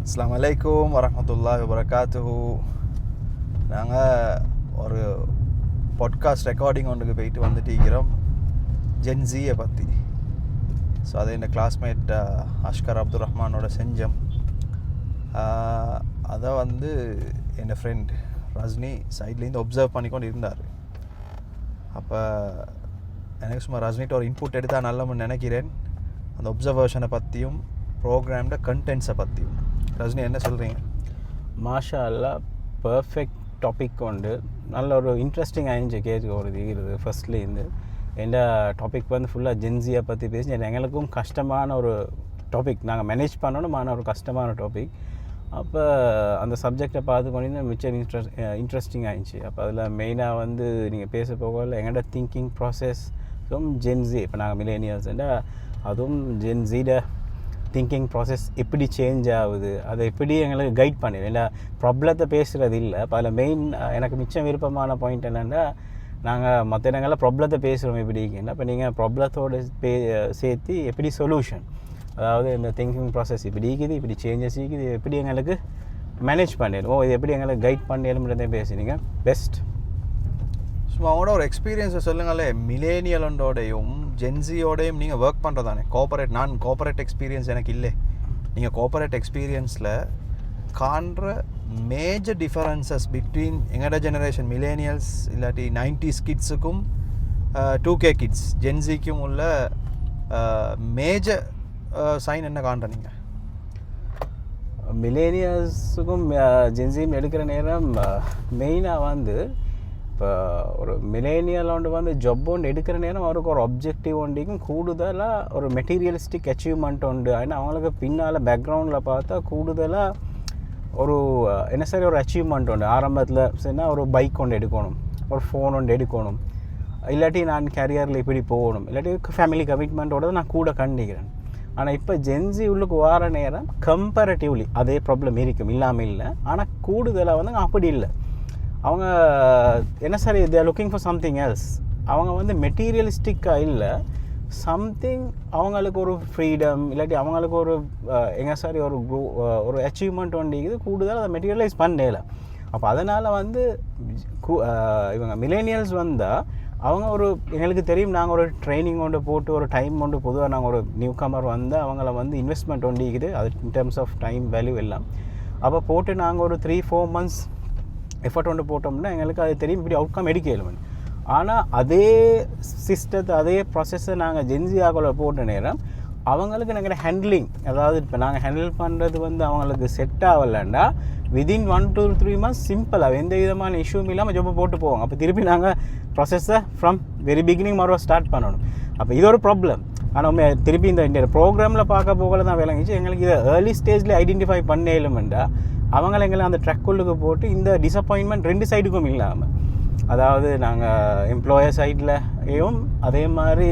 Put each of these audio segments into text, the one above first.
அஸ்ஸலாமு அலைக்கும் வரஹ்மத்துல்லாஹி வபரகாத்துஹு. நாங்கள் ஒரு பாட்காஸ்ட் ரெக்கார்டிங் ஒன்றுக்கு போயிட்டு வந்துட்டிருக்கிறோம் ஜென்ஸியை பற்றி. ஸோ அதை என் கிளாஸ்மேட் அஷ்கர் அப்துல் ரஹ்மானோட செஞ்சோம். அதை வந்து என் ஃப்ரெண்ட் ரஜ்னி சைட்லேருந்து ஒப்சர்வ் பண்ணிக்கொண்டு இருந்தார். அப்போ எனக்கு சும்மா ரஜ்னிட்ட ஒரு இன்புட் எடுத்தால் நல்லமுன்னு நினைக்கிறேன். அந்த ஒப்சர்வேஷனை பற்றியும் ப்ரோக்ராம்ட கண்டென்ட்ஸை பற்றியும். ரஜினி என்ன சொல்கிறீங்க? மாஷா அல்லா, பர்ஃபெக்ட் டாபிக் உண்டு. நல்ல ஒரு இன்ட்ரெஸ்டிங் ஆயிடுச்சு கேட்க ஒரு இருக்குது. ஃபர்ஸ்ட்லேருந்து எந்த டாபிக் வந்து ஃபுல்லாக ஜென்ஸியை பற்றி பேசி எங்களுக்கும் கஷ்டமான ஒரு டாபிக், நாங்கள் மேனேஜ் பண்ணணுமான ஒரு கஷ்டமான டாபிக். அப்போ அந்த சப்ஜெக்டை பார்த்து கொண்டு மிச்சம் இன்ட்ரெஸ்டிங் ஆயிடுச்சு. அப்போ அதில் மெயினாக வந்து நீங்கள் பேச போகல எங்களோட திங்கிங் ப்ராசஸும் ஜென்ஸி, இப்போ நாங்கள் மில்லேனியல்ஸ்ண்டா அதுவும் ஜென்ஸியோட திங்கிங் ப்ராசஸ் எப்படி சேஞ்ச் ஆகுது, அதை எப்படி எங்களுக்கு கைட் பண்ணிடு. ஏன்னா ப்ராப்ளத்தை பேசுகிறது இல்லை. இப்போ அதில் மெயின் எனக்கு மிச்சம் விருப்பமான பாயிண்ட் என்னென்னா, நாங்கள் மற்ற இடங்களில் ப்ராப்ளத்தை பேசுகிறோம் எப்படின்னா, இப்போ நீங்கள் ப்ராப்ளத்தோடு சேர்த்து எப்படி சொல்யூஷன், அதாவது இந்த திங்கிங் ப்ராசஸ் இப்படி இருக்குது, இப்படி சேஞ்சஸ் இருக்குது, எப்படி எங்களுக்கு மேனேஜ் பண்ணிடும், இது எப்படி எங்களுக்கு கைட் பண்ணிடும்ன்றதே பேசுனீங்க. பெஸ்ட். சும்மா அவங்களோட ஒரு எக்ஸ்பீரியன்ஸை சொல்லுங்களே. மில்லேனியலோடையும் ஜென்ஸியோடையும் நீங்கள் ஒர்க் பண்ணுறதானே கோஆபரேட். நான் கோஆபரேட் எக்ஸ்பீரியன்ஸ் எனக்கு இல்லை. நீங்கள் கோஆபரேட் எக்ஸ்பீரியன்ஸில் காண்ற மேஜர் டிஃபரன்சஸ் பிட்வீன் எங்களோட ஜெனரேஷன் மில்லேனியல்ஸ் இல்லாட்டி 90s கிட்ஸுக்கும் 2K கிட்ஸ் ஜென்ஸிக்கும் உள்ள மேஜர் சைன் என்ன காண்ற நீங்கள்? மில்லேனியல்ஸுக்கும் ஜென்ஸியும் எடுக்கிற நேரம் மெயினாக வந்து, இப்போ ஒரு மில்லேனியல் ஒன்று வந்து ஜப் ஒன்று எடுக்கிற நேரம் அவருக்கு ஒரு ஆப்ஜெக்டிவ் ஒன்றைக்கும் கூடுதலாக ஒரு மெட்டீரியலிஸ்டிக் அச்சீவ்மெண்ட் உண்டு. ஏன்னா அவங்களுக்கு பின்னால் பேக்ரவுண்டில் பார்த்தா கூடுதலாக ஒரு என்ன சரி ஒரு அச்சீவ்மெண்ட் உண்டு. ஆரம்பத்தில் சரினா ஒரு பைக் ஒன்று எடுக்கணும், ஒரு ஃபோன் ஒன்று எடுக்கணும், இல்லாட்டி நான் கேரியரில் இப்படி போகணும், இல்லாட்டி ஃபேமிலி கமிட்மெண்ட்டோட நான் கூட கண்டிக்கிறேன். ஆனால் இப்போ ஜென்ஸி உள்ளுக்கு வர நேரம் கம்பேரட்டிவ்லி அதே ப்ராப்ளம் இருக்கும், இல்லாமல் இல்லை. ஆனால் கூடுதலாக வந்து அப்படி இல்லை. அவங்க என்ன சரி they are looking for something else. அவங்க வந்து மெட்டீரியலிஸ்டிக்காக இல்லை, சம்திங் அவங்களுக்கு ஒரு ஃப்ரீடம் இல்லாட்டி அவங்களுக்கு ஒரு எங்கே சாரி ஒரு அச்சீவ்மெண்ட் ஒன்றிக்குது, கூடுதலாக அதை மெட்டீரியலைஸ் பண்ணல. அப்போ அதனால் வந்து இவங்க மில்லேனியல்ஸ் வந்தால் அவங்க ஒரு எங்களுக்கு தெரியும், நாங்கள் ஒரு ட்ரைனிங் ஒன்று போட்டு ஒரு டைம் ஒன்று பொதுவாக நாங்கள் ஒரு நியூ கமர் வந்து அவங்கள வந்து இன்வெஸ்ட்மெண்ட் ஒன்றிக்குது, அது in terms of time value எல்லாம். அப்போ போட்டு நாங்கள் ஒரு 3-4 months எஃபர்ட் ஒன்று போட்டோம்னா எங்களுக்கு அது தெரியும் இப்படி அவுட்கம் எடுக்கலுமே. ஆனால் அதே சிஸ்டத்தை அதே ப்ராசஸை நாங்கள் ஜென்ஸி ஆகல போட்ட நேரம் அவங்களுக்கு நாங்கள் ஹேண்ட்லிங், அதாவது இப்போ நாங்கள் ஹேண்டில் பண்ணுறது வந்து அவங்களுக்கு செட் ஆகலைண்டா விதின் 1 to 3 months சிம்பிளாக எந்த விதமான இஷ்யூவும் இல்லாமல் ஜொப்பை போட்டு போவாங்க. அப்போ திருப்பி நாங்கள் ப்ராசஸை ஃப்ரம் வெரி பிகினிங் மறுவா ஸ்டார்ட் பண்ணணும். அப்போ இது ஒரு ப்ராப்ளம். ஆனால் திருப்பி இந்த ப்ரோக்ராமில் பார்க்க போகல தான் விளங்கிச்சு எங்களுக்கு இதை ஏர்லி ஸ்டேஜில் ஐடென்டிஃபை பண்ணலுமெண்டா அவங்கள எங்களை அந்த ட்ரக்குள்ளுக்கு போட்டு இந்த டிசப்பாயின்மெண்ட் 2 சைடுக்கும் இல்லாமல், அதாவது நாங்கள் எம்ப்ளாயர் சைட்லேயும் அதே மாதிரி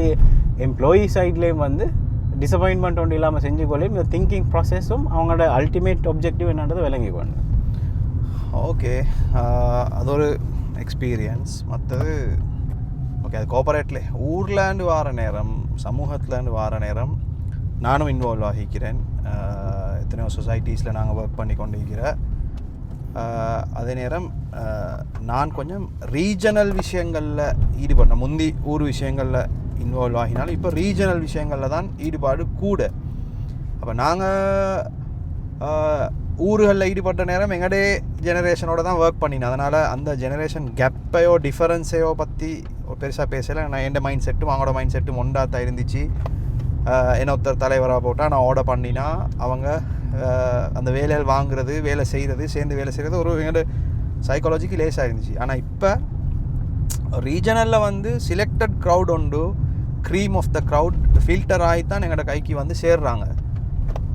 எம்ப்ளாயி சைட்லேயும் வந்து டிசப்பாயின்மெண்ட் ஒன்று இல்லாமல் செஞ்சுக்கொள்ளையும் இந்த திங்கிங் ப்ராசஸும் அவங்களோட அல்டிமேட் ஆப்ஜெக்டிவ் என்னன்றதை விளங்கிக்கொண்டு. ஓகே, அது ஒரு எக்ஸ்பீரியன்ஸ். மற்றது ஓகே, அது கோஆபரேட்ல ஊர்லேருந்து வார நேரம், சமூகத்துலேருந்து வார நேரம் நானும் இன்வால்வ் ஆகிக்கிறேன். எத்தனையோ சொசைட்டிஸில் நாங்கள் ஒர்க் பண்ணி கொண்டு இருக்கிறேன். அதே நேரம் நான் கொஞ்சம் ரீஜனல் விஷயங்களில் ஈடுபட்டேன். முந்தி ஊர் விஷயங்களில் இன்வால்வ் ஆகினாலும் இப்போ ரீஜனல் விஷயங்களில் தான் ஈடுபாடு கூட. அப்போ நாங்கள் ஊர்களில் ஈடுபட்ட நேரம் எங்களுடைய ஜெனரேஷனோட தான் ஒர்க் பண்ணினேன். அதனால் அந்த ஜெனரேஷன் கேப்பையோ டிஃபரன்ஸையோ பற்றி பெருசாக பேசலை. நான் என் மைண்ட் செட்டும் அவங்களோட மைண்ட் செட்டும் ஒன்றாத்தான் இருந்துச்சு. என்ன ஒருத்தர் தலைவராக போட்டால் நான் ஆர்டர் பண்ணினா அவங்க அந்த வேலைகள் வாங்குறது, வேலை செய்கிறது, சேர்ந்து வேலை செய்கிறது ஒரு எங்களோட சைக்காலஜிக்கு லேஸாக இருந்துச்சு. ஆனால் இப்போ ரீஜனலில் வந்து சிலெக்டட் க்ரௌட் உண்டு, cream of the crowd filter ஆகித்தான் எங்களோட கைக்கு வந்து சேர்றாங்க.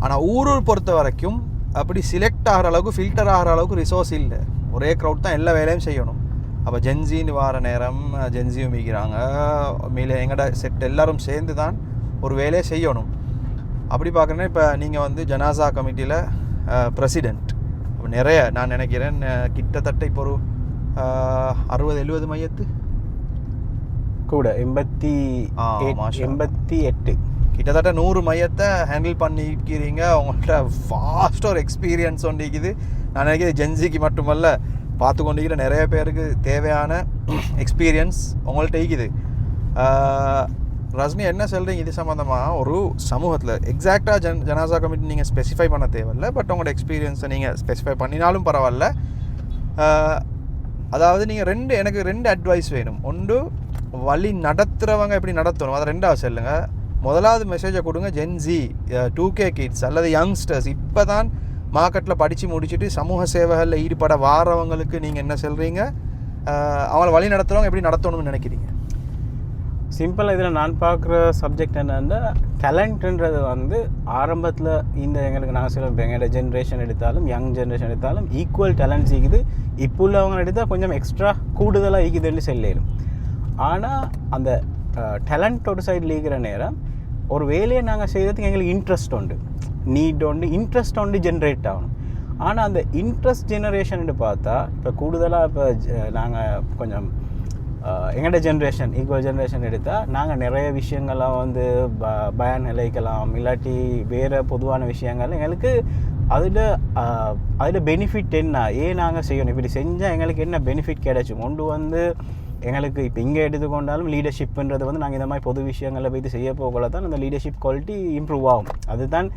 ஆனால் ஊர் பொறுத்த வரைக்கும் அப்படி சிலெக்ட் ஆகிற அளவுக்கு ஃபில்டர் ஆகிற அளவுக்கு ரிசோர்ஸ் இல்லை. ஒரே க்ரௌட் தான் எல்லா வேலையும் செய்யணும். அப்போ ஜென்ஸின்னு வார நேரம் ஜென்ஸியும் மிக்கிறாங்க, மேலே எங்களோட செட் எல்லோரும் சேர்ந்து தான் ஒரு வேலையை செய்யணும். அப்படி பார்க்குறேன்னா இப்போ நீங்கள் வந்து ஜனாசா கமிட்டியில் ப்ரெசிடெண்ட். இப்போ நிறைய நான் நினைக்கிறேன் கிட்டத்தட்ட இப்போ ஒரு 60-70 மையத்து கூட 88 கிட்டத்தட்ட 100 மையத்தை ஹேண்டில் பண்ணிக்கிறீங்க. உங்கள்கிட்ட ஃபாஸ்ட் ஒரு எக்ஸ்பீரியன்ஸ் ஒன்று இருக்குது. நான் நினைக்கிறேன் ஜென்சிக்கு மட்டுமல்ல, பார்த்து கொண்டிருக்கிற நிறைய பேருக்கு தேவையான எக்ஸ்பீரியன்ஸ் உங்கள்கிட்ட இருக்குது. ரஜினி என்ன சொல்கிறீங்க இது சம்மந்தமாக? ஒரு சமூகத்தில் எக்ஸாக்டாக ஜனாசா கமிட்டி நீங்கள் ஸ்பெசிஃபை பண்ண தேவையில்லை, பட் உங்களோட எக்ஸ்பீரியன்ஸை நீங்கள் ஸ்பெசிஃபை பண்ணினாலும் பரவாயில்ல. அதாவது நீங்கள் எனக்கு 2 அட்வைஸ் வேணும். ஒன்று, வழி நடத்துகிறவங்க எப்படி நடத்தணும், அதை 2ஆவது சொல்லுங்கள். முதலாவது மெசேஜை கொடுங்க, ஜென்சி 2K கிட்ஸ் அல்லது யங்ஸ்டர்ஸ் இப்போ தான் மார்க்கெட்டில் படித்து முடிச்சுட்டு சமூக சேவைகளில் ஈடுபட வாரவங்களுக்கு நீங்கள் என்ன சொல்கிறீங்க, அவங்கள வழி நடத்துகிறவங்க எப்படி நடத்தணும்னு நினைக்கிறீங்க? சிம்பிளாக இதில் நான் பார்க்குற சப்ஜெக்ட் என்னென்னா, டேலண்ட்டுன்றது வந்து ஆரம்பத்தில் இந்த எங்களுக்கு நாங்கள் சொல்லுவோம், இப்போ எங்களோட ஜென்ரேஷன் எடுத்தாலும் யங் ஜென்ரேஷன் எடுத்தாலும் ஈக்குவல் டேலண்ட்ஸ் இருக்குது. இப்போ உள்ளவங்க எடுத்தால் கொஞ்சம் எக்ஸ்ட்ரா கூடுதலாக இருக்குதுன்னு சொல்லிடும். ஆனால் அந்த டேலண்ட் ஒரு சைடில் இருக்கிற நேரம் ஒரு வேலையை நாங்கள் செய்கிறதுக்கு எங்களுக்கு இன்ட்ரெஸ்ட் உண்டு, நீட் உண்டு, இன்ட்ரெஸ்ட் உண்டு ஜென்ரேட் ஆகணும். ஆனால் அந்த இன்ட்ரெஸ்ட் ஜெனரேஷன் பார்த்தா இப்போ கூடுதலாக இப்போ நாங்கள் கொஞ்சம் எங்களோட ஜென்ரேஷன் ஈக்குவல் ஜென்ரேஷன் எடுத்தால் நாங்கள் நிறைய விஷயங்கள்லாம் வந்து பயன் நிலைக்கலாம், இல்லாட்டி வேறு பொதுவான விஷயங்கள் எங்களுக்கு அதில் பெனிஃபிட் என்ன, ஏன் நாங்கள் செய்யணும், இப்படி செஞ்சால் எங்களுக்கு என்ன பெனிஃபிட் கிடைக்கும். கொண்டு வந்து எங்களுக்கு இப்போ இங்கே எடுத்துக்கொண்டாலும் லீடர்ஷிப்புன்றது வந்து நாங்கள் இந்த மாதிரி பொது விஷயங்களில் போய்ட்டு செய்ய போகல தான் அந்த லீடர்ஷிப் குவாலிட்டி இம்ப்ரூவ் ஆகும். அதுதான்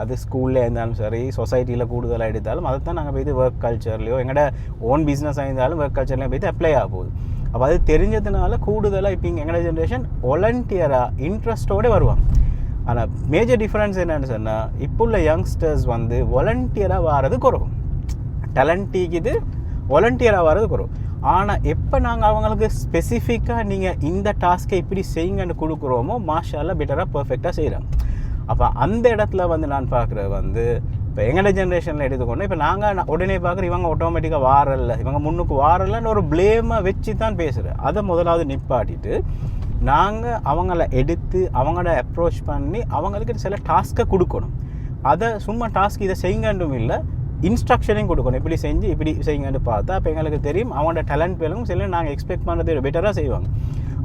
அது ஸ்கூலில் இருந்தாலும் சரி, சொசைட்டியில் கூடுதலாக எடுத்தாலும் அதை தான் நாங்கள் போய்ட்டு ஒர்க் கல்ச்சர்லையோ எங்களோட ஓன் பிஸ்னஸாக இருந்தாலும் ஒர்க் கல்ச்சர்லையும் போய்ட்டு அப்ளை ஆக போகுது. அப்போ அது தெரிஞ்சதுனால கூடுதலாக இப்போ இங்கே எங்களோட ஜென்ரேஷன் வாலண்டியராக இன்ட்ரெஸ்ட்டோடு வருவாங்க. ஆனால் மேஜர் டிஃப்ரென்ஸ் என்னென்னு சொன்னால், இப்போ உள்ள யங்ஸ்டர்ஸ் வந்து வாலண்டியராக வர்றது குறவு, டேலண்டிக்குது வாலண்டியராக வர்றது குறவு. ஆனால் எப்போ நாங்கள் அவங்களுக்கு ஸ்பெசிஃபிக்காக நீங்கள் இந்த டாஸ்க்கை இப்படி செய்யுங்கன்னு கொடுக்குறோமோ மாஷால்லா பெட்டராக பர்ஃபெக்டாக செய்கிறாங்க. அப்போ அந்த இடத்துல வந்து நான் பார்க்குறது வந்து இப்போ எங்களோட ஜென்ரேஷனில் எடுத்துக்கொண்டு இப்போ நாங்கள் உடனே பார்க்குற இவங்க ஆட்டோமேட்டிக்காக வாரல்ல, இவங்க முன்னுக்கு வாரல்லன்னு ஒரு ப்ளேமை வச்சு தான் பேசுகிறேன். அதை முதலாவது நிப்பாட்டிட்டு நாங்கள் அவங்கள எடுத்து அவங்கள அப்ரோச் பண்ணி அவங்களுக்கு சில டாஸ்க்கை கொடுக்கணும். அதை சும்மா டாஸ்க் இதை செய்யுங்கன்றும் இல்லை, இன்ஸ்ட்ரக்ஷனையும் கொடுக்கணும். இப்படி செஞ்சு இப்படி செய்யுங்கன்னு பார்த்தா அப்போ எங்களுக்கு தெரியும் அவங்களோட டேலண்ட் வேலும் சில நாங்கள் எக்ஸ்பெக்ட் பண்ணுறதை பெட்டராக செய்வாங்க.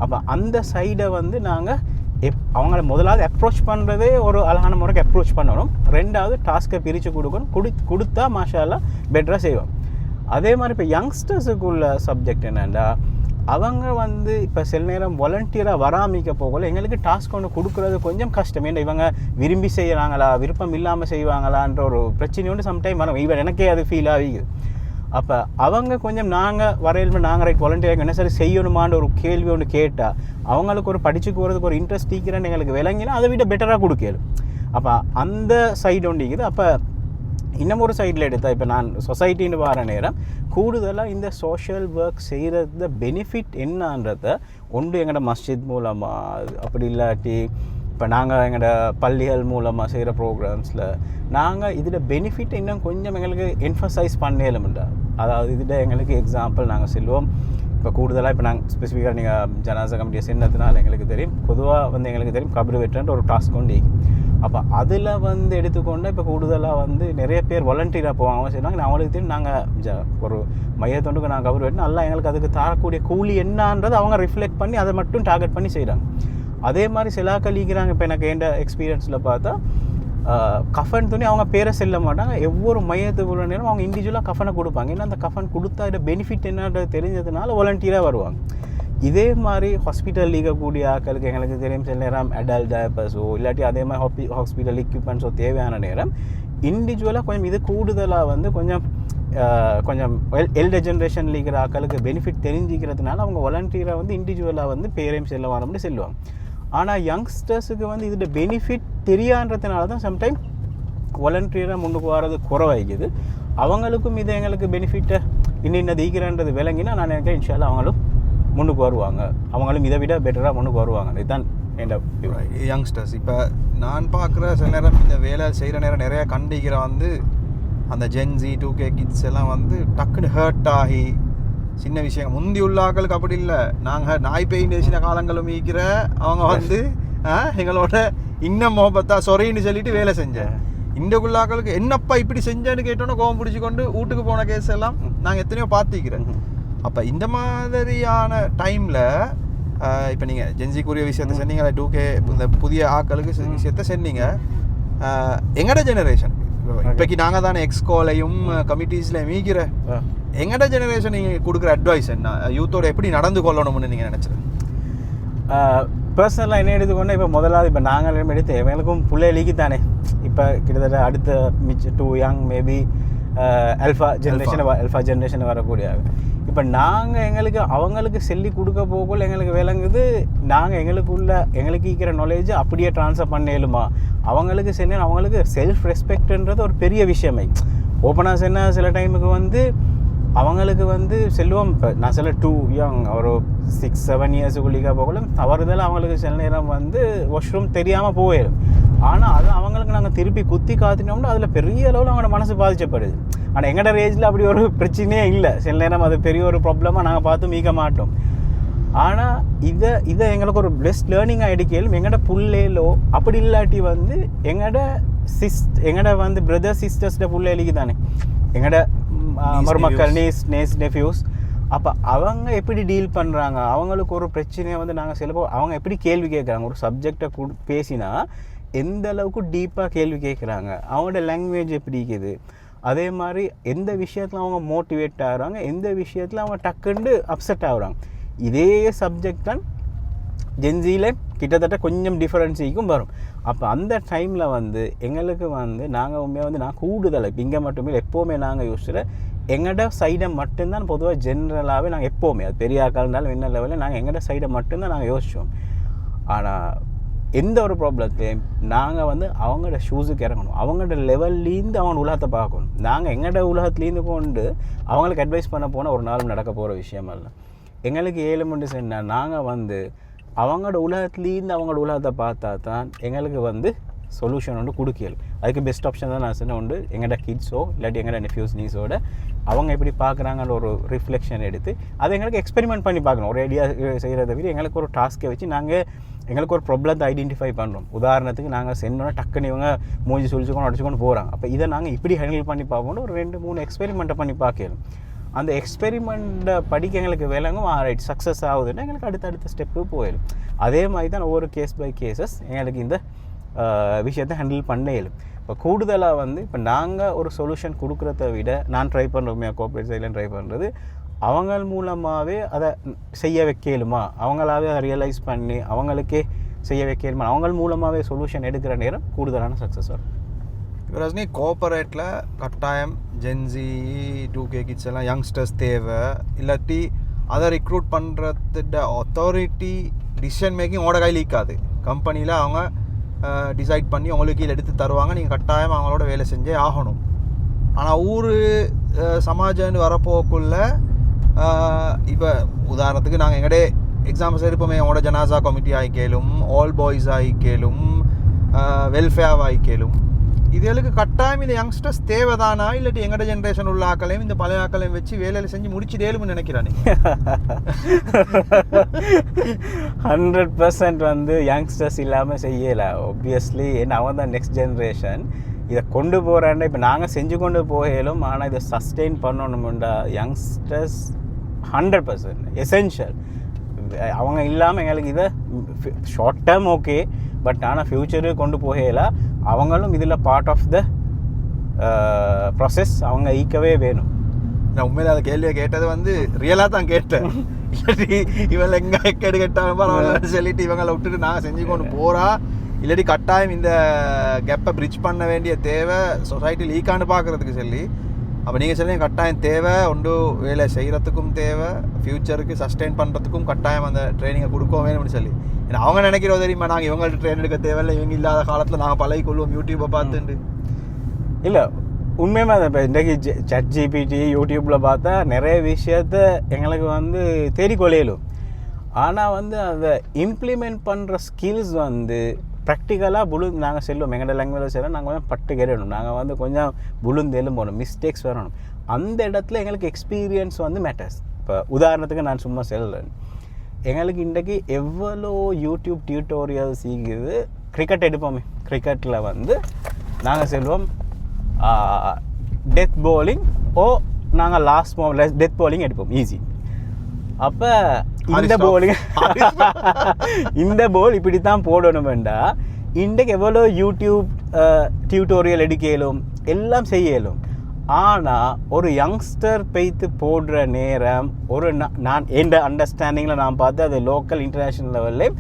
அப்போ அந்த சைடை வந்து நாங்கள் அவங்கள முதலாவது அப்ரோச் பண்ணுறதே ஒரு அழகான முறைக்கு அப்ரோச் பண்ணணும். 2வது டாஸ்க்கை பிரித்து கொடுக்கணும். கொடுத்தா மாஷால்லா பெட்டராக செய்வோம். அதே மாதிரி இப்போ யங்ஸ்டர்ஸுக்குள்ள சப்ஜெக்ட் என்னென்னா, அவங்க வந்து இப்போ சில நேரம் வாலண்டியராக வராமிக்க போகல எங்களுக்கு டாஸ்க் ஒன்று கொடுக்குறது கொஞ்சம் கஷ்டம். ஏன்னா இவங்க விரும்பி செய்கிறாங்களா, விருப்பம் இல்லாமல் செய்வாங்களான்ற ஒரு பிரச்சனையோடு சம்டைம் வரும். ஈவன் எனக்கே அது ஃபீல் ஆகிது. அப்போ அவங்க கொஞ்சம் நாங்கள் வரையிலுமே நாங்கள் ரைட் வாலண்டியராக என்ன சரி செய்யணுமான்னு ஒரு கேள்வி ஒன்று கேட்டால் அவங்களுக்கு ஒரு படிச்சுக்கு போகிறதுக்கு ஒரு இன்ட்ரெஸ்ட் தீக்கிறேன்னு எங்களுக்கு விளங்கினா அதை விட பெட்டராக கொடுக்கலும். அப்போ அந்த சைடு ஒன்று இருக்குது. அப்போ இன்னும் ஒரு சைடில் எடுத்தால் இப்போ நான் சொசைட்டின்னு வர நேரம் கூடுதலாக இந்த சோஷியல் ஒர்க் செய்கிறது பெனிஃபிட் என்னன்றதை ஒன்று எங்களோட மஸ்ஜித் மூலமாக, அப்படி இல்லாட்டி இப்போ நாங்கள் எங்களோட பள்ளிகள் மூலமாக செய்கிற ப்ரோக்ராம்ஸில் நாங்கள் இதில் பெனிஃபிட் இன்னும் கொஞ்சம் எங்களுக்கு என்ஃபசைஸ் பண்ணலும்டா. அதாவது இதில் எங்களுக்கு எக்ஸாம்பிள் நாங்கள் சொல்லுவோம். இப்போ கூடுதலாக இப்போ நாங்கள் ஸ்பெசிஃபிக்காக நீங்கள் ஜனாசா கமிட்டியை சின்னத்தினால எங்களுக்கு தெரியும், பொதுவாக வந்து எங்களுக்கு தெரியும் கபரு வெட்டுன்ற ஒரு டாஸ்க் கொண்டு. அப்போ அதில் வந்து எடுத்துக்கொண்டு இப்போ கூடுதலாக வந்து நிறைய பேர் வாலண்டியராக போவாங்க செய்வாங்க. அவங்களுக்கு தெரியும் நாங்கள் ஒரு மையத்தொண்டுக்கு நாங்கள் கபரு வெட்டினா நல்லா எங்களுக்கு அதுக்கு தரக்கூடிய கூலி என்னன்றது அவங்க ரிஃப்ளெக்ட் பண்ணி அதை மட்டும் டார்கெட் பண்ணி செய்கிறாங்க. அதே மாதிரி சிலாக்கள் ஈக்கிறாங்க. இப்போ எனக்கு எந்த எக்ஸ்பீரியன்ஸில் பார்த்தா கஃபன் துணி அவங்க பேரை செல்ல மாட்டாங்க. ஒவ்வொரு மையத்துக்குள்ள நேரம் அவங்க இண்டிவிஜுவலாக கஃபனை கொடுப்பாங்க. ஏன்னா அந்த கஃபன் கொடுத்தா இதை பெனிஃபிட் என்னன்றது தெரிஞ்சதுனால வாலண்டியராக வருவாங்க. இதே மாதிரி ஹாஸ்பிட்டல் இருக்கக்கூடிய ஆட்களுக்கு எங்களுக்கு தெரியும் சில நேரம் அடல்ட் டயப்பர்ஸோ இல்லாட்டி அதே மாதிரி ஹாஸ்பிட்டல் எக்யூப்மெண்ட்ஸோ தேவையான நேரம் இண்டிவிஜுவலாக கொஞ்சம் இது கூடுதலாக வந்து கொஞ்சம் எல்டர் ஜென்ரேஷனில் இருக்கிற ஆட்களுக்கு பெனிஃபிட் தெரிஞ்சிக்கிறதுனால அவங்க வாலண்டியராக வந்து இண்டிவிஜுவலாக வந்து பேரையும் செல்ல வரணும்னு செல்லுவாங்க. ஆனால் யங்ஸ்டர்ஸுக்கு வந்து இதில் பெனிஃபிட் தெரியான்றதுனால தான் சம்டைம் வாலண்டியராக முன்னுக்கு வர்றது குறவாகிக்குது. அவங்களுக்கும் இது எங்களுக்கு பெனிஃபிட்டை இன்னும் தீக்கிறன்றது விளங்கினா நான் நினைக்கிறேன் இன்ஷால்லா அவங்களும் முன்னுக்கு வருவாங்க, அவங்களும் இதை விட பெட்டராக முன்னுக்கு வருவாங்க. இதுதான் என் யங்ஸ்டர்ஸ். இப்போ நான் பார்க்குற சில நேரம் இந்த வேலை செய்கிற நேரம் நிறையா கண்டிக்கிற வந்து அந்த ஜென்சி 2K கிட்ஸ் எல்லாம் வந்து டக்குன்னு ஹர்ட் ஆகி சின்ன விஷயம் முந்தி உள்ள ஆக்களுக்கு அப்படி இல்லை. நாங்கள் நாய் பெயின் சின்ன காலங்களும் மீக்கிற அவங்க வந்து எங்களோட இன்னும் மோபத்தா சொரின்னு சொல்லிட்டு வேலை செஞ்சேன். இந்தக்குள்ள ஆக்களுக்கு என்னப்பா இப்படி செஞ்சேன்னு கேட்டோன்னா கோவம் பிடிச்சி கொண்டு வீட்டுக்கு போன கேஸ் எல்லாம் நாங்கள் எத்தனையோ பார்த்துக்கிறேன். அப்போ இந்த மாதிரியான டைமில் இப்போ நீங்கள் ஜென்சிக்குரிய விஷயத்த சொன்னீங்க, 2K இந்த புதிய ஆக்களுக்கு விஷயத்த சொன்னீங்க. எங்கட ஜெனரேஷன் இப்போக்கி நாங்கள் தானே எக்ஸ்கோலையும் கமிட்டிஸில் மீக்கிற எங்கட ஜெனரேஷன் நீங்கள் கொடுக்குற அட்வைஸ் என்ன, யூத்தோட எப்படி நடந்து கொள்ளணும்னு நீங்கள் நினச்சிரு? பர்சனலாக என்ன எடுத்துக்கொண்டா இப்போ முதலாவது இப்போ நாங்கள் எடுத்து எங்களுக்கும் பிள்ளைகளுக்கு தானே இப்போ கிட்டத்தட்ட அடுத்த too young maybe alpha generation வரக்கூடிய இப்போ நாங்கள் எங்களுக்கு அவங்களுக்கு சொல்லி கொடுக்க போகல எங்களுக்கு விளங்குது. நாங்கள் எங்களுக்கு இருக்கிற நாலேஜ் அப்படியே ட்ரான்ஸ்ஃபர் பண்ணலுமா, அவங்களுக்கு சொன்ன அவங்களுக்கு செல்ஃப் ரெஸ்பெக்ட்ன்றது ஒரு பெரிய விஷயமே. ஓப்பனாக சொன்ன சில டைமுக்கு வந்து அவங்களுக்கு வந்து செல்வம் இப்போ நான் சில 2 யங் ஒரு 6-7 இயர்ஸுக்குள்ளிக்கா போகல தவறுதல் அவங்களுக்கு சில நேரம் வந்து வாஷ்ரூம் தெரியாமல் போயிடும். ஆனால் அது அவங்களுக்கு நாங்கள் திருப்பி குத்தி காத்தினோம்னா அதில் பெரிய அளவில் அவங்களோட மனசு பாதிக்கப்படுது. ஆனால் எங்களோட ரேஞ்சில் அப்படி ஒரு பிரச்சனையே இல்லை. சில நேரம் அது பெரிய ஒரு ப்ராப்ளமாக நாங்கள் பார்த்து மீக்க மாட்டோம். ஆனால் இதை எங்களுக்கு ஒரு பெஸ்ட் லேர்னிங்காக எடுக்கலும் எங்களோட புள்ளையிலோ அப்படி இல்லாட்டி வந்து எங்களோட வந்து பிரதர் சிஸ்டர்ஸ்ட புள்ளைகளுக்கு தானே எங்களோட மருமக்கள் நெஃப்யூஸ். அப்போ அவங்க எப்படி டீல் பண்ணுறாங்க, அவங்களுக்கு ஒரு பிரச்சனையை வந்து நாங்கள் சிலப்போ அவங்க எப்படி கேள்வி கேட்குறாங்க, ஒரு சப்ஜெக்டை பேசினா எந்த அளவுக்கு டீப்பாக கேள்வி கேட்குறாங்க, அவங்களோட லாங்குவேஜ் எப்படி இருக்குது, அதே மாதிரி எந்த விஷயத்தில் அவங்க மோட்டிவேட் ஆகுறாங்க, எந்த விஷயத்தில் அவங்க டக்குண்டு அப்செட் ஆகுறாங்க. இதே சப்ஜெக்ட் தான் ஜென்சியில் கிட்டத்தட்ட கொஞ்சம் டிஃபரன்ஸிக்கும் வரும். அப்போ அந்த டைமில் வந்து எங்களுக்கு வந்து நாங்கள் உண்மையாக வந்து நான் கூடுதலை இங்கே மட்டுமே எப்போவுமே நாங்கள் யோசிச்சுற எங்களோட சைடை மட்டும்தான் பொதுவாக ஜென்ரலாகவே நாங்கள் எப்போவுமே அது பெரிய ஆக்கால் இருந்தாலும் என்ன லெவலில் நாங்கள் எங்களோட சைடை மட்டும்தான் நாங்கள் யோசித்தோம். ஆனால் எந்த ஒரு ப்ராப்ளத்தையும் நாங்கள் வந்து அவங்களோட ஷூஸுக்கு இறங்கணும், அவங்களோட லெவல்லேருந்து அவங்க உலகத்தை பார்க்கணும். நாங்கள் எங்களோட உலகத்துலேருந்து கொண்டு அவங்களுக்கு அட்வைஸ் பண்ண போனால் ஒரு நாள் நடக்க போகிற விஷயம் இல்லை. எங்களுக்கு 7 மணி சொன்னால் நாங்கள் வந்து அவங்களோட உலகத்துலேருந்து அவங்களோட உலகத்தை பார்த்தா தான் எங்களுக்கு வந்து சொல்யூஷன் ஒன்று கொடுக்கலும். அதுக்கு பெஸ்ட் ஆப்ஷன் தான் நான் சொன்ன உண்டு எங்களோட கிட்ஸோ இல்லாட்டி எங்களோட நெஃப்யூஸ் நீஸோட அவங்க எப்படி பார்க்குறாங்கன்ற ஒரு ரிஃப்ளெக்ஷன் எடுத்து அதை எங்களுக்கு எக்ஸ்பெரிமெண்ட் பண்ணி பார்க்கணும். ஒரு ஐடியா செய்கிறத விட எங்களுக்கு ஒரு டாஸ்க்கை வச்சு நாங்கள் எங்களுக்கு ஒரு ப்ராப்ளத்தை ஐடென்டிஃபை பண்ணுறோம். உதாரணத்துக்கு நாங்கள் சென்னோன்னா டக்குன்னு இவங்க மூஞ்சி சுழிச்சுக்கொண்டு அடிச்சுக்கொண்டு போகிறாங்க. அப்போ இதை நாங்கள் இப்படி ஹேண்டில் பண்ணி பார்ப்போம். ஒரு 2-3 எக்ஸ்பெரிமெண்ட்டை பண்ணி பார்க்கணும். அந்த எக்ஸ்பெரிமெண்ட்டை படிக்க எங்களுக்கு விளங்கும். ரைட் சக்ஸஸ் ஆகுதுன்னா எங்களுக்கு அடுத்தடுத்த ஸ்டெப்பு போயிடும். அதே மாதிரி தான் ஒவ்வொரு கேஸ் பை கேஸஸ் எங்களுக்கு இந்த விஷயத்தை ஹேண்டில் பண்ண இயலும். இப்போ கூடுதலாக வந்து இப்போ நாங்கள் ஒரு சொல்யூஷன் கொடுக்குறத விட நான் ட்ரை பண்ணுறோமே கோஆப்ரேட் சைடில் ட்ரை பண்ணுறது அவங்க மூலமாகவே அதை செய்ய வைக்கலுமா, அவங்களாவே அதை ரியலைஸ் பண்ணி அவங்களுக்கே செய்ய வைக்கலுமா, அவங்க மூலமாகவே சொல்யூஷன் எடுக்கிற நேரம் கூடுதலான சக்ஸஸ் வரும். இப்போ ரஜினி கோஆப்பரேட்டில் கட்டாயம் ஜென்சி 2K கிட்ஸ் எல்லாம் யங்ஸ்டர்ஸ் தேவை, இல்லாட்டி அதை ரிக்ரூட் பண்ணுறதுட அத்தாரிட்டி டிசிஷன் மேக்கிங் ஓட கையில் இருக்காது. கம்பெனியில் அவங்க டிசைட் பண்ணி உங்களுக்கு கீழே எடுத்து தருவாங்க, நீங்கள் கட்டாயம் அவங்களோட வேலை செஞ்சே ஆகணும். ஆனால் ஊர் சமாஜம்னு வரப்போக்குள்ள இப்போ உதாரணத்துக்கு நாங்கள் எங்கடே எக்ஸாம்பிள்ஸ் எடுப்போமே, அவங்களோட ஜனாசா கமிட்டி ஆகிக்கலும், ஆல் பாய்ஸ் ஆகிக்கலும், வெல்ஃபேர் ஆகிக்கலும், இதுகளுக்கு கட்டாயம் இந்த யங்ஸ்டர்ஸ் தேவைதானா, இல்லாட்டி எங்கட ஜென்ரேஷன் உள்ள ஆக்களையும் இந்த பழைய ஆக்களையும் வச்சு வேலையில் செஞ்சு முடிச்சுடேலும்னு நினைக்கிறானே? 100% வந்து யங்ஸ்டர்ஸ் இல்லாமல் செய்யலை ஒப்வியஸ்லி. ஏன்னா அவன் தான் நெக்ஸ்ட் ஜென்ரேஷன். இதை கொண்டு போகிறாண்டா இப்போ நாங்கள் செஞ்சு கொண்டு போகலும், ஆனால் இதை சஸ்டெயின் பண்ணணும்டா யங்ஸ்டர்ஸ் 100% எசென்ஷியல். அவங்க இல்லாமல் எங்களுக்கு இதை ஷார்ட் டேர்ம் ஓகே, பட் ஆனால் ஃப்யூச்சருக்கு கொண்டு போகல. அவங்களும் இதில் பார்ட் ஆஃப் த ப்ராசஸ், அவங்க ஈக்கவே வேணும். நான் உண்மையில அதை கேள்வியை கேட்டது வந்து ரியலாக தான் கேட்டேன். இல்லாட்டி இவங்க எங்கே எக்கேடு கேட்டாலும் பரவாயில்ல சொல்லிட்டு இவங்களை விட்டுட்டு நாங்கள் செஞ்சு கொண்டு போகிறா, இல்லாட்டி கட்டாயம் இந்த கேப்பை பிரிட்ஜ் பண்ண வேண்டிய தேவை சொசைட்டி லீக்கான்னு பார்க்குறதுக்கு சொல்லி. அப்போ நீங்கள் சொல்லி கட்டாயம் தேவை ஒன்று, வேலை செய்கிறதுக்கும் தேவை, ஃப்யூச்சருக்கு சஸ்டெயின் பண்ணுறதுக்கும் கட்டாயம் அந்த ட்ரைனிங்கை கொடுக்கவும் வேணும்னு சொல்லி. ஏன்னா அவங்க நினைக்கிறோம் தெரியுமா, நாங்கள் இவங்கள்ட்ட ட்ரெயின் எடுக்க தேவையில்லை, இவங்க இல்லாத காலத்தில் நாங்கள் பழகிக்கொள்வோம் யூடியூப்பை பார்த்துட்டு. இல்லை உண்மையுமே அதை இப்போ இன்றைக்கி ChatGPT யூடியூப்பில் பார்த்தா நிறைய விஷயத்த எங்களுக்கு வந்து தேடிக்கொள்ளையிலும். ஆனால் வந்து அதை இம்ப்ளிமெண்ட் பண்ணுற ஸ்கில்ஸ் வந்து ப்ராக்டிக்கலாக நாங்கள் செல்லுவோம். எங்களோட லாங்குவேஜில் செய்யலாம், நாங்கள் கொஞ்சம் பட்டு கேடணும், நாங்கள் வந்து கொஞ்சம் புழுந்தெலும் போகணும், மிஸ்டேக்ஸ் வரணும். அந்த இடத்துல எங்களுக்கு எக்ஸ்பீரியன்ஸ் வந்து மேட்டர்ஸ். இப்போ உதாரணத்துக்கு நான் சும்மா செல்றேன், எங்களுக்கு இன்றைக்கி எவ்வளோ யூடியூப் டியூட்டோரியல்ஸ் இருக்குது. கிரிக்கெட் எடுப்போமே, கிரிக்கெட்டில் வந்து நாங்கள் செல்வோம் டெத் பவுலிங் நாங்கள் லாஸ்ட் டெத் பவுலிங் எடுப்போம் ஈஸி. அப்போ இந்த போலிங் இந்த போல் இப்படி தான் போடணுமெண்டா இன்றைக்கு எவ்வளோ யூடியூப் டியூட்டோரியல் எடுக்கலும் எல்லாம் செய்யலும். ஆனால் ஒரு யங்ஸ்டர் பெய்த்து போடுற நேரம் ஒரு நான் எந்த அண்டர்ஸ்டாண்டிங்கில் நான் பார்த்து அது லோக்கல் இன்டர்நேஷ்னல் லெவலில்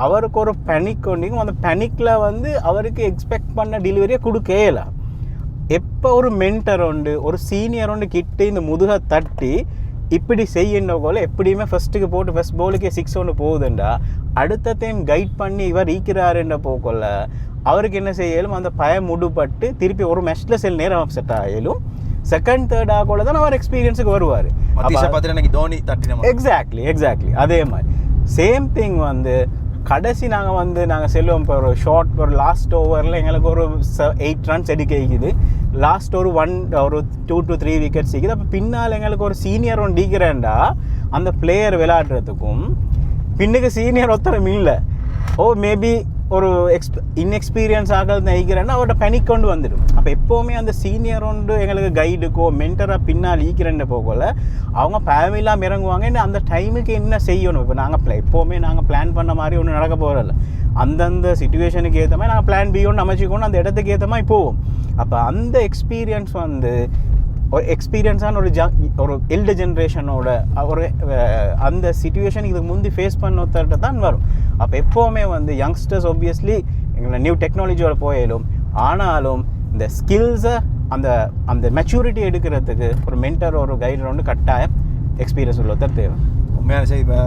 அவருக்கு ஒரு பேனிக் ஒன்றிக்கும் அந்த பேனிக்கில் வந்து அவருக்கு எக்ஸ்பெக்ட் பண்ண டெலிவரியை கொடுக்கலாம். எப்போ ஒரு மென்டர் உண்டு ஒரு சீனியர் ஒன்று கிட்டே இந்த முதுகை தட்டி இப்படி செய்யணும் போல் எப்படியுமே ஃபஸ்ட்டுக்கு போட்டு ஃபஸ்ட் போலுக்கே 6 ஒன்று போகுதுண்டா அடுத்த டைம் கைட் பண்ணி இவர் ஈக்கிறாருன்ற போக்கொள்ள அவருக்கு என்ன செய்யலும் அந்த பயம் முடுபட்டு திருப்பி ஒரு மேட்ச்சில் சில நேரம் அப்செட் ஆகலும் செகண்ட் தேர்ட் ஆகல தான் அவர் எக்ஸ்பீரியன்ஸுக்கு வருவார். எக்ஸாக்ட்லி அதே மாதிரி சேம் திங் வந்து கடைசி நாங்கள் செல்வோம். இப்போ ஒரு ஷார்ட் ஒரு லாஸ்ட் ஓவரில் எங்களுக்கு ஒரு 8 ரன்ஸ் எடுக்கிது. லாஸ்ட் ஒரு 2 to 3 விக்கெட்ஸ் இருக்குது. அப்போ பின்னால் எங்களுக்கு ஒரு சீனியர் ஒன்று டிக்கிறேன்டா அந்த பிளேயர் விளையாடுறதுக்கும் பின்னுக்கு சீனியர் ஒருத்தரம் இல்லை. மேபி ஒரு இன்எக்ஸ்பீரியன்ஸ் ஆகிறது நெய்க்கிறேன்னா அவரோட பேனிக் கொண்டு வந்துடும். அப்போ எப்போவுமே அந்த சீனியர் ஒன்று எங்களுக்கு கைடுக்கோ மென்டராக பின்னால் ஈக்கிறேன்னு போகல அவங்க ஃபேமிலியாக இறங்குவாங்க. அந்த டைமுக்கு என்ன செய்யணும் இப்போ நாங்கள் எப்போவுமே நாங்கள் பிளான் பண்ண மாதிரி ஒன்றும் நடக்க போகிறதில்ல. அந்தந்த சிச்சுவேஷனுக்கு ஏற்ற மாதிரி நாங்கள் பிளான் பி ஒன்று அமைச்சிக்கணும் அந்த இடத்துக்கு ஏற்ற மாதிரி போவோம். அப்போ அந்த எக்ஸ்பீரியன்ஸ் வந்து ஒரு எக்ஸ்பீரியன்ஸான ஒரு எல்டர் ஜென்ரேஷனோட ஒரு அந்த சிச்சுவேஷன் இதுக்கு முந்தி ஃபேஸ் பண்ண ஒருத்தர்கிட்ட தான் வரும். அப்போ எப்போவுமே வந்து யங்ஸ்டர்ஸ் ஆப்வியஸ்லி எங்களை நியூ டெக்னாலஜியோட போயிடும். ஆனாலும் இந்த ஸ்கில்ஸை அந்த அந்த மெச்சூரிட்டி எடுக்கிறதுக்கு ஒரு மென்டர் ஒரு கைடர் ஒன்று கட்டாயம் எக்ஸ்பீரியன்ஸ் உள்ள ஒருத்தர் தேவை. உண்மையான சரி இப்போ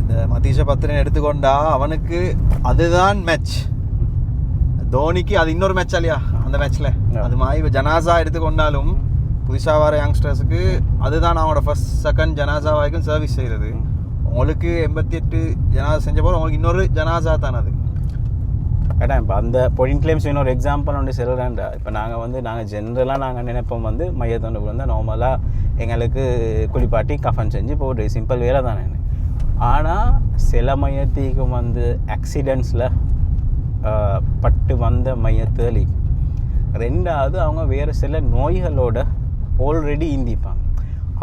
இந்த மதீஷ பத்திரன் எடுத்துக்கொண்டா அவனுக்கு அதுதான் மேட்ச். தோனிக்கு அது இன்னொரு மேட்ச் இல்லையா அந்த மேட்ச்சில் அது மாதிரி இப்போ ஜனாசா எடுத்துக்கொண்டாலும் புதுசாக வர யங்ஸ்டர்ஸுக்கு அதுதான் அவங்களோட ஃபர்ஸ்ட் செகண்ட் ஜனாசா வரைக்கும் சர்வீஸ் செய்கிறது. உங்களுக்கு 88 ஜனாசா செஞ்ச போது உங்களுக்கு இன்னொரு ஜனாசா தானே அது கேட்டேன். இப்போ அந்த பொயின்ட்லேயும் இன்னொரு எக்ஸாம்பிள் ஒன்று சொல்கிறேன்டா. இப்போ நாங்கள் ஜென்ரலாக நாங்கள் நினைப்போம் வந்து மையத்தொண்டு வந்து நார்மலாக எங்களுக்கு குளிப்பாட்டி கஃபன் செஞ்சு போட்டு சிம்பிள் வேலை தானே. ஆனால் சில மையத்துக்கு வந்து ஆக்சிடெண்ட்ஸில் பட்டு வந்த மையத்தேலி ரெண்டாவது அவங்க வேறு சில நோய்களோட ஆல்ரெடி இந்திப்பாங்க.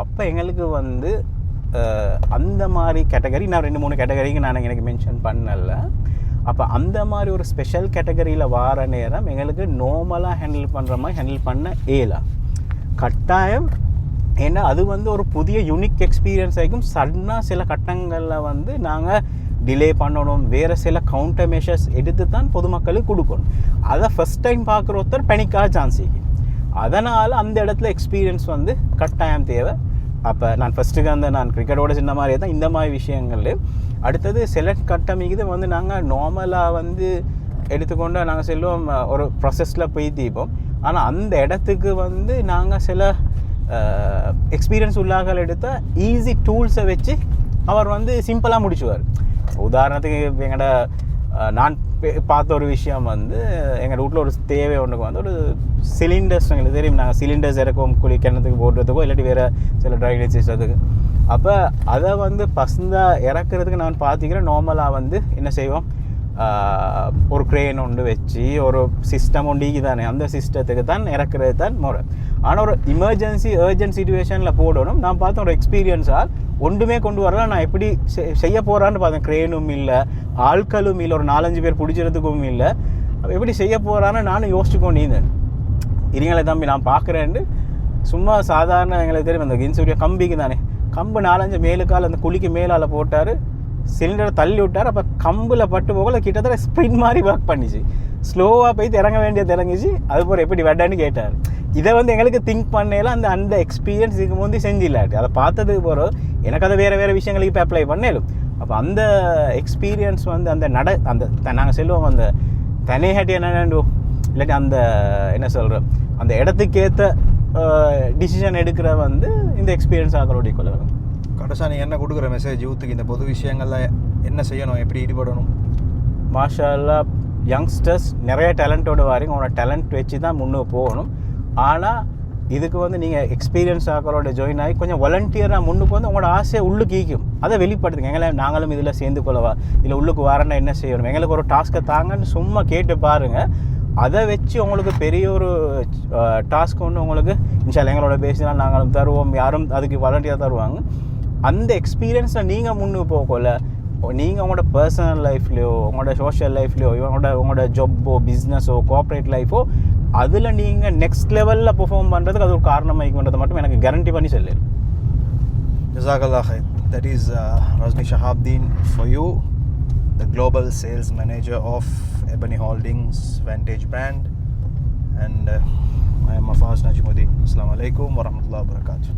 அப்போ எங்களுக்கு வந்து அந்த மாதிரி கேட்டகரி நான் 2-3 கேட்டகரிக்கு நான் எனக்கு மென்ஷன் பண்ணல. அப்போ அந்த மாதிரி ஒரு ஸ்பெஷல் கேட்டகரியில் வார நேரம் எங்களுக்கு நார்மலாக ஹேண்டில் பண்ணுற மாதிரி ஹேண்டில் பண்ண இயலாம் கட்டாயம். ஏன்னா அது வந்து ஒரு புதிய யூனிக் எக்ஸ்பீரியன்ஸ் ஆகிக்கும். சடனாக சில கட்டங்களில் வந்து நாங்கள் டிலே பண்ணணும் வேறு சில கவுண்டர் மெஷர்ஸ் எடுத்து தான் பொதுமக்களுக்கு கொடுக்கணும். அதை ஃபஸ்ட் டைம் பார்க்குற ஒருத்தர் பேனிக்காக சான்ஸ் இருக்குது. அதனால் அந்த இடத்துல எக்ஸ்பீரியன்ஸ் வந்து கட்டாயம் தேவை. அப்போ நான் ஃபஸ்ட்டுக்கு நான் கிரிக்கெட்டோட சின்ன மாதிரியே தான் இந்த மாதிரி விஷயங்கள். அடுத்தது சில கட்டமைக்குது வந்து நாங்கள் நார்மலாக வந்து எடுத்துக்கொண்டு நாங்கள் செல்வோம் ஒரு ப்ரொசஸில் போய் தீப்போம். ஆனால் அந்த இடத்துக்கு வந்து நாங்கள் சில எக்ஸ்பீரியன்ஸ் உள்ளாக்கள் எடுத்தால் ஈஸி டூல்ஸை வச்சு அவர் வந்து சிம்பிளாக முடிச்சுவார். உதாரணத்துக்கு எங்களோட நான் பார்த்த ஒரு விஷயம் வந்து எங்கள் வீட்டில் ஒரு தேவை ஒன்றுக்கு வந்து ஒரு சிலிண்டர்ஸ் எங்களுக்கு தெரியும். நாங்கள் சிலிண்டர்ஸ் இறக்குவோம் கிணத்துக்கு போடுறதுக்கோ இல்லாட்டி வேறு சில ட்ரைனேஜ் சிஸ்டத்துக்கு. அப்போ அதை வந்து பசந்தாக இறக்குறதுக்கு நான் பார்த்திக்கிறேன். நார்மலாக வந்து என்ன செய்வோம் ஒரு க்ரேன் ஒன்று வச்சு ஒரு சிஸ்டம் ஒன்றிக்கு தானே அந்த சிஸ்டத்துக்கு தான் இறக்குறது தான் முறை. ஆனால் ஒரு எமர்ஜென்சி அர்ஜென்ட் சிச்சுவேஷனில் போடணும். நான் பார்த்தேன் ஒரு எக்ஸ்பீரியன்ஸால் ஒன்றுமே கொண்டு வரலாம். நான் எப்படி செய்ய போகிறான்னு பார்த்தேன். க்ரேனும் இல்லை ஆட்களும் இல்லை ஒரு 4-5 பேர் பிடிச்சிறதுக்கும் இல்லை. எப்படி செய்ய போகிறான்னு நானும் யோசிச்சு கொண்டிருந்தேன். இருங்களே தம்பி நான் பார்க்குறேன்னு சும்மா சாதாரண எங்களுக்கு தெரியும் அந்த இன்சூரிய கம்பிக்கு தானே கம்பு 4-5 மேலுக்கால் அந்த குழிக்கு மேலால் போட்டார் சிலிண்டரை தள்ளி விட்டார். அப்போ கம்பில் பட்டு போகல கிட்டத்தட்ட ஸ்ப்ரிண்ட் மாதிரி ஒர்க் பண்ணிச்சு. ஸ்லோவாக போய் இறங்க வேண்டியது இறங்கிச்சு. அதுபோல் எப்படி வெட்டான்னு கேட்டார். இதை வந்து எங்களுக்கு திங்க் பண்ணல அந்த எக்ஸ்பீரியன்ஸ் இதுக்கு முந்தி செஞ்சில்லாட்டி அதை பார்த்ததுக்கு போகிறோம் எனக்கு அதை வேறு விஷயங்களுக்கு இப்போ அப்ளை பண்ணலும். அப்போ அந்த எக்ஸ்பீரியன்ஸ் வந்து அந்த நாங்கள் செல்வோம் அந்த தனியாட்டி என்னென்னு இல்லாட்டி அந்த என்ன சொல்கிறோம் அந்த இடத்துக்கேற்ற டிசிஷன் எடுக்கிற வந்து இந்த எக்ஸ்பீரியன்ஸ் ஆகிறோடைய கொள்ளலாம். கடைசியாக நீங்கள் என்ன கொடுக்குற மெசேஜ் யூத்துக்கு இந்த பொது விஷயங்களில் என்ன செய்யணும் எப்படி ஈடுபடணும்? மாஷா அல்லாஹ் யங்ஸ்டர்ஸ் நிறைய டேலண்ட்டோட வாரிங்க. உங்களோட டேலண்ட் வச்சு தான் முன்னுக்கு போகணும். ஆனால் இதுக்கு வந்து நீங்கள் எக்ஸ்பீரியன்ஸ் ஆக்களோட ஜாயின் ஆகி கொஞ்சம் வாலண்டியராக முன்னுக்கு வந்து உங்களோட ஆசையை உள்ளுக்கு ஈக்கும். அதை வெளிப்படுத்துங்க. எங்களை நாங்களும் இதில் சேர்ந்து கொள்ளவா இல்லை உள்ளுக்கு வரேன்னா என்ன செய்யணும் எங்களுக்கு ஒரு டாஸ்க்கை தாங்கன்னு சும்மா கேட்டு பாருங்கள். அதை வச்சு உங்களுக்கு பெரிய ஒரு டாஸ்க் ஒன்று உங்களுக்கு இன்ஷால்லா எங்களோட பேசினால் நாங்களும் தருவோம். யாரும் அதுக்கு வாலண்டியராக தருவாங்க. அந்த எக்ஸ்பீரியன்ஸில் நீங்கள் முன்னுக்கு போகல, நீங்கள் உங்களோட பர்சனல் லைஃப்லையோ உங்களோட சோஷியல் லைஃப்லையோ உங்களோட ஜாப்போ பிஸ்னஸோ கார்ப்பரேட் லைஃபோ அதில் நீங்கள் நெக்ஸ்ட் லெவலில் பெர்ஃபார்ம் பண்ணுறதுக்கு அது ஒரு காரணமாகிக்குன்றதை மட்டும் எனக்கு கேரண்டி பண்ணி சொல்லேன். Jazakallah khair. That is Razni Shahabdin for you, the global sales manager of Ebony Holdings Vantage brand, and I am Mafaz Najmuddin. Assalamu alaikum wa rahmatullahi wa barakatuh.